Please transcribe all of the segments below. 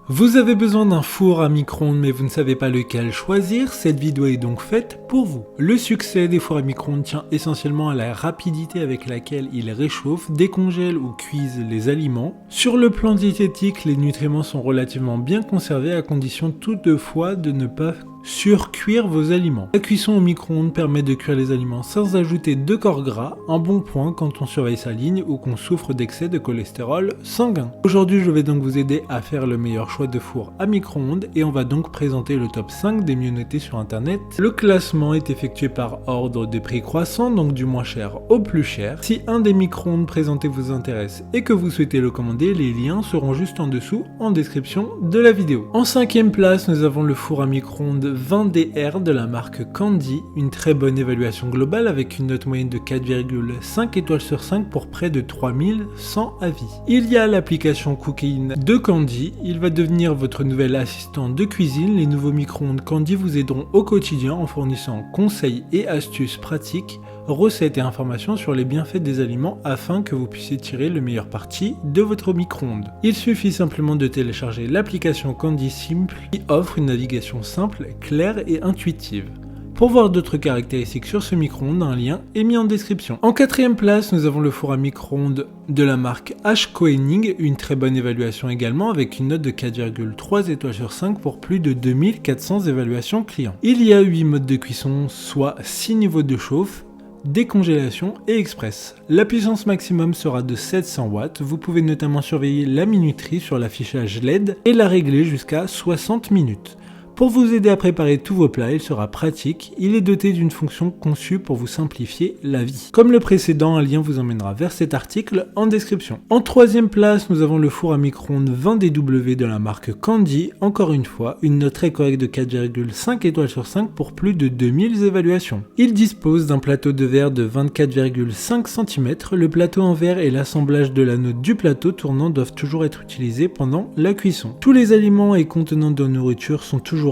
Vous avez besoin d'un four à micro-ondes mais vous ne savez pas lequel choisir, cette vidéo est donc faite pour vous. Le succès des fours à micro-ondes tient essentiellement à la rapidité avec laquelle ils réchauffent, décongèlent ou cuisent les aliments. Sur le plan diététique, les nutriments sont relativement bien conservés à condition toutefois de ne pas surcuire vos aliments. La cuisson au micro-ondes permet de cuire les aliments sans ajouter de corps gras, un bon point quand on surveille sa ligne ou qu'on souffre d'excès de cholestérol sanguin. Aujourd'hui, je vais donc vous aider à faire le meilleur choix de four à micro-ondes et on va donc présenter le top 5 des mieux notés sur internet. Le classement est effectué par ordre de prix croissant, donc du moins cher au plus cher. Si un des micro-ondes présentés vous intéresse et que vous souhaitez le commander, les liens seront juste en dessous en description de la vidéo. En 5e place, nous avons le four à micro-ondes 20DR de la marque Candy, une très bonne évaluation globale avec une note moyenne de 4,5 étoiles sur 5 pour près de 3100 avis. Il y a l'application Cooking de Candy, il va devenir votre nouvel assistant de cuisine. Les nouveaux micro-ondes Candy vous aideront au quotidien en fournissant conseils et astuces pratiques, recettes et informations sur les bienfaits des aliments afin que vous puissiez tirer le meilleur parti de votre micro-ondes. Il suffit simplement de télécharger l'application Candy Simple qui offre une navigation simple, claire et intuitive. Pour voir d'autres caractéristiques sur ce micro-ondes, un lien est mis en description. En 4e place, nous avons le four à micro-ondes de la marque H-Koenig, une très bonne évaluation également avec une note de 4,3 étoiles sur 5 pour plus de 2400 évaluations clients. Il y a 8 modes de cuisson, soit 6 niveaux de chauffe, décongélation et express. La puissance maximum sera de 700 watts. Vous pouvez notamment surveiller la minuterie sur l'affichage LED et la régler jusqu'à 60 minutes. Pour vous aider à préparer tous vos plats, il sera pratique. Il est doté d'une fonction conçue pour vous simplifier la vie. Comme le précédent, un lien vous emmènera vers cet article en description. En 3e place, nous avons le four à micro-ondes 20DW de la marque Candy. Encore une fois, une note très correcte de 4,5 étoiles sur 5 pour plus de 2000 évaluations. Il dispose d'un plateau de verre de 24,5 cm. Le plateau en verre et l'assemblage de l'anneau du plateau tournant doivent toujours être utilisés pendant la cuisson. Tous les aliments et contenants de nourriture sont toujours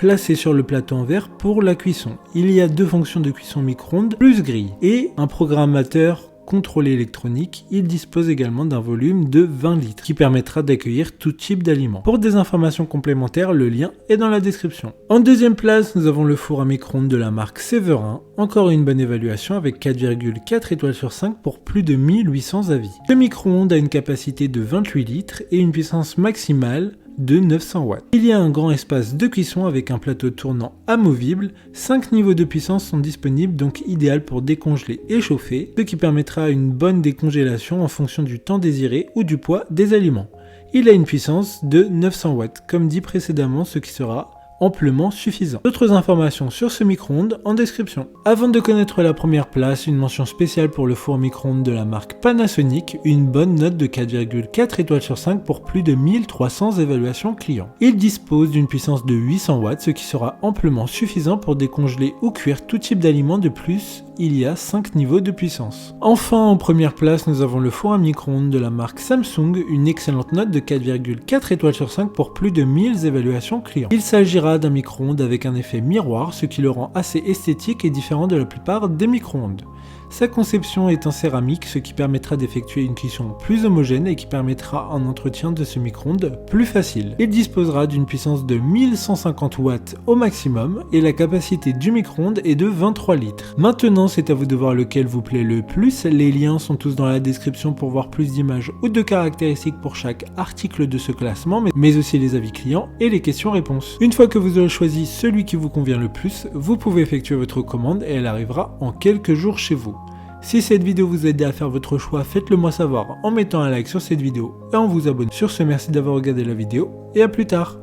placés sur le plateau en verre pour la cuisson. Il y a 2 fonctions de cuisson micro-ondes plus grille et un programmateur contrôlé électronique. Il dispose également d'un volume de 20 litres qui permettra d'accueillir tout type d'aliments. Pour des informations complémentaires, le lien est dans la description. En 2e place, nous avons le four à micro-ondes de la marque Séverin. Encore une bonne évaluation avec 4,4 étoiles sur 5 pour plus de 1800 avis. Ce micro-ondes a une capacité de 28 litres et une puissance maximale de 900 watts. Il y a un grand espace de cuisson avec un plateau tournant amovible. 5 niveaux de puissance sont disponibles, donc idéal pour décongeler et chauffer, ce qui permettra une bonne décongélation en fonction du temps désiré ou du poids des aliments. Il a une puissance de 900 watts, comme dit précédemment, ce qui sera amplement suffisant. D'autres informations sur ce micro-ondes en description. Avant de connaître la première place, une mention spéciale pour le four micro-ondes de la marque Panasonic, une bonne note de 4,4 étoiles sur 5 pour plus de 1300 évaluations clients. Il dispose d'une puissance de 800 watts, ce qui sera amplement suffisant pour décongeler ou cuire tout type d'aliments. De plus, il y a 5 niveaux de puissance. Enfin, en première place, nous avons le four à micro-ondes de la marque Samsung, une excellente note de 4,4 étoiles sur 5 pour plus de 1000 évaluations clients. Il s'agira d'un micro-ondes avec un effet miroir, ce qui le rend assez esthétique et différent de la plupart des micro-ondes. Sa conception est en céramique, ce qui permettra d'effectuer une cuisson plus homogène et qui permettra un entretien de ce micro-ondes plus facile. Il disposera d'une puissance de 1150 watts au maximum et la capacité du micro-ondes est de 23 litres. Maintenant, c'est à vous de voir lequel vous plaît le plus. Les liens sont tous dans la description pour voir plus d'images ou de caractéristiques pour chaque article de ce classement, mais aussi les avis clients et les questions-réponses. Une fois que vous aurez choisi celui qui vous convient le plus, vous pouvez effectuer votre commande et elle arrivera en quelques jours chez vous. Si cette vidéo vous aide à faire votre choix, faites-le moi savoir en mettant un like sur cette vidéo et en vous abonnant. Sur ce, merci d'avoir regardé la vidéo et à plus tard.